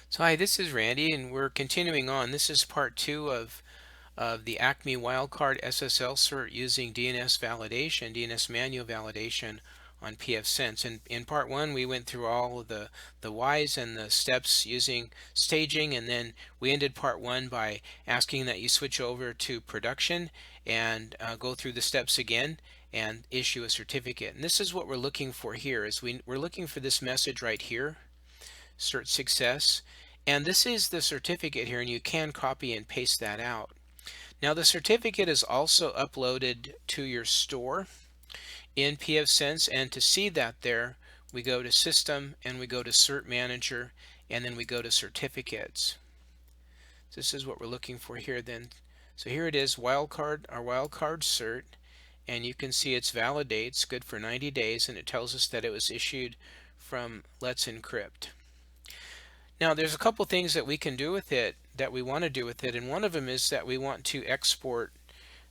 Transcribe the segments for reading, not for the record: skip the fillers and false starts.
So hi, this is Randy, and we're continuing on. This is part 2 of the ACME wildcard SSL cert using DNS validation, DNS Manual validation on pfSense. And in part 1, we went through all of the whys and the steps using staging, and then we ended part 1 by asking that you switch over to production and go through the steps again and issue a certificate. And this is what we're looking for here, is we're looking for this message right here, cert success. And this is the certificate here, and you can copy and paste that out. Now the certificate is also uploaded to your store in pfSense, and to see that there, we go to System and we go to Cert Manager, and then we go to Certificates. This is what we're looking for here then. So here it is, wildcard, our wildcard cert, and you can see it's validates, good for 90 days, and it tells us that it was issued from Let's Encrypt. Now there's a couple things that we can do with it, that we want to do with it, and one of them is that we want to export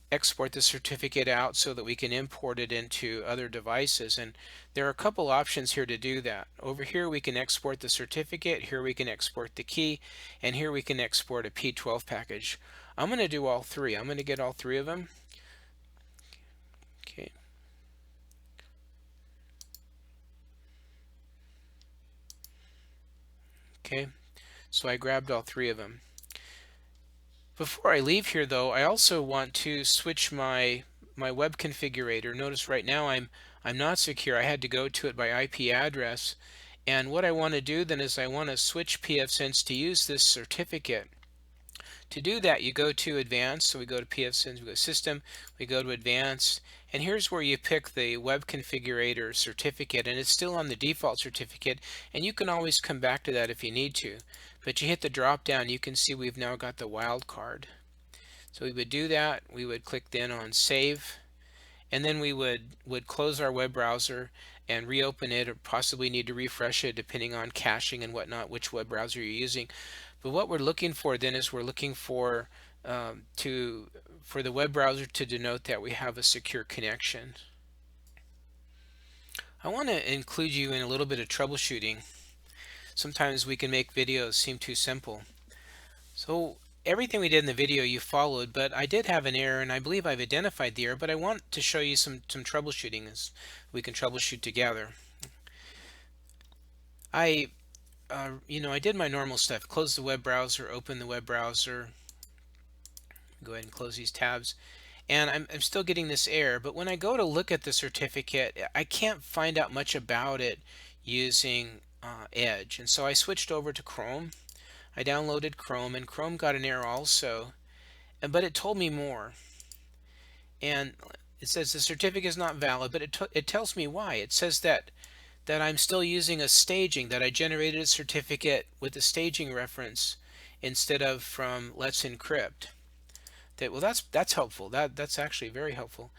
the certificate out so that we can import it into other devices. And there are a couple options here to do that. Over here we can export the certificate, here we can export the key, and here we can export a P12 package. I'm going to do all three. I'm going to get all three of them. Okay. Okay, so I grabbed all three of them. Before I leave here though, I also want to switch my web configurator. Notice right now I'm not secure. I had to go to it by IP address. And what I want to do then is I want to switch pfSense to use this certificate. To do that, you go to Advanced. So we go to pfSense, we go to System, we go to Advanced, and here's where you pick the web configurator certificate, and it's still on the default certificate, and you can always come back to that if you need to. But you hit the drop down, you can see we've now got the wildcard. So we would do that, we would click then on Save, and then we would close our web browser and reopen it, or possibly need to refresh it depending on caching and whatnot, which web browser you're using. But what we're looking for then is we're looking for the web browser to denote that we have a secure connection. I want to include you in a little bit of troubleshooting. Sometimes we can make videos seem too simple. So everything we did in the video you followed, but I did have an error, and I believe I've identified the error, but I want to show you some troubleshooting as we can troubleshoot together. I did my normal stuff. Close the web browser, open the web browser, go ahead and close these tabs, and I'm still getting this error. But when I go to look at the certificate, I can't find out much about it using Edge, and so I switched over to Chrome. I downloaded Chrome, and Chrome got an error also, but it told me more. And it says the certificate is not valid, but it tells me why. It says that I'm still using a staging, that I generated a certificate with a staging reference instead of from Let's Encrypt. Well, that's helpful. That's actually very helpful.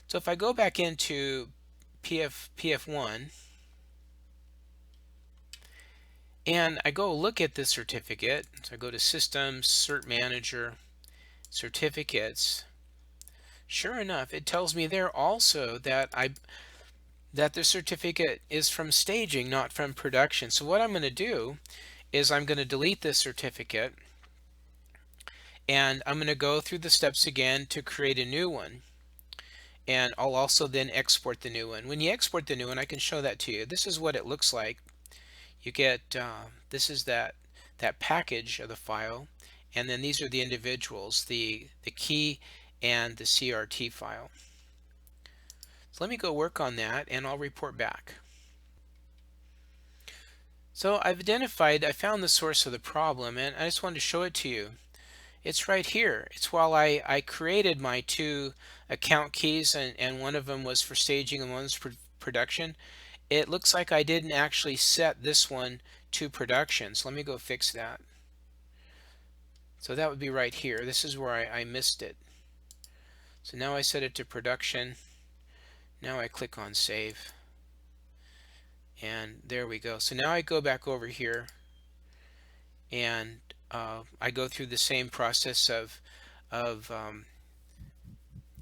So if I go back into PF1 and I go look at the certificate, so I go to Systems, Cert Manager, Certificates. Sure enough, it tells me there also that the certificate is from staging, not from production. So what I'm going to do is I'm going to delete this certificate, and I'm going to go through the steps again to create a new one. And I'll also then export the new one. When you export the new one, I can show that to you. This is what it looks like. You get, this is that package of the file, and then these are the individuals, the key and the CRT file. So let me go work on that, and I'll report back. So I found the source of the problem, and I just wanted to show it to you. It's right here. It's while I created my two account keys, and one of them was for staging and one's for production. It looks like I didn't actually set this one to production. So let me go fix that. So that would be right here. This is where I missed it. So now I set it to production. Now I click on save. And there we go. So now I go back over here, and I go through the same process of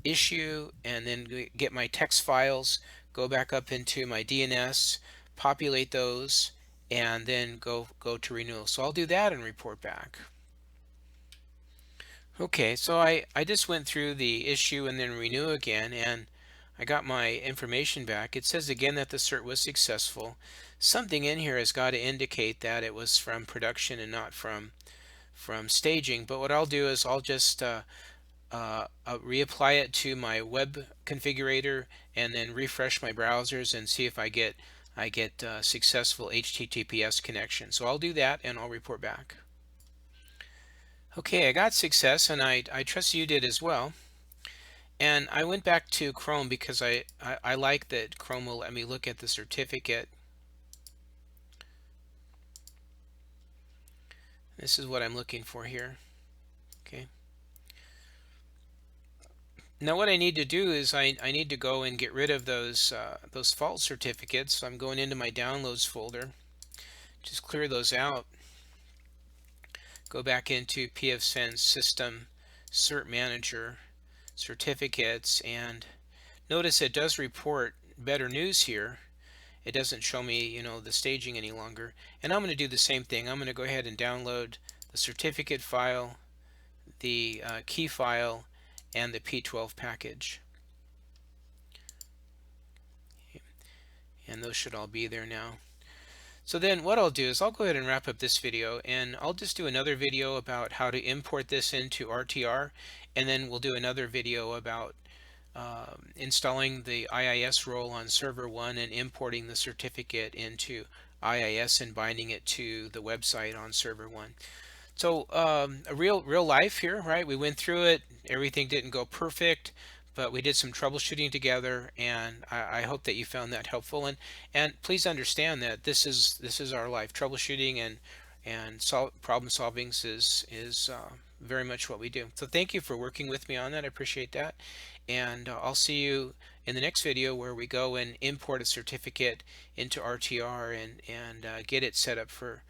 issue, and then get my text files, go back up into my DNS, populate those, and then go to renewal. So I'll do that and report back. Okay, so I just went through the issue and then renew again, and I got my information back. It says again that the cert was successful. Something in here has got to indicate that it was from production and not from staging. But what I'll do is I'll just reapply it to my web configurator and then refresh my browsers and see if I get successful HTTPS connection. So I'll do that and I'll report back. Okay, I got success, and I trust you did as well. And I went back to Chrome because I like that Chrome will let me look at the certificate. This is what I'm looking for here. Okay. Now what I need to do is I need to go and get rid of those fault certificates. So I'm going into my downloads folder. Just clear those out. Go back into pfSense System Cert Manager Certificates, and notice it does report better news here. It doesn't show me, the staging any longer. And I'm going to do the same thing. I'm going to go ahead and download the certificate file, the key file, and the P12 package. And those should all be there now. So then what I'll do is I'll go ahead and wrap up this video, and I'll just do another video about how to import this into RTR, and then we'll do another video about installing the IIS role on server 1 and importing the certificate into IIS and binding it to the website on server 1. So a real life here, right? We went through it. Everything didn't go perfect, but we did some troubleshooting together, and I hope that you found that helpful. And please understand that this is our life. Troubleshooting and problem solving is very much what we do. So thank you for working with me on that. I appreciate that. And I'll see you in the next video where we go and import a certificate into RTR and get it set up for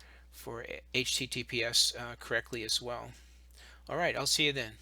HTTPS correctly as well. All right, I'll see you then.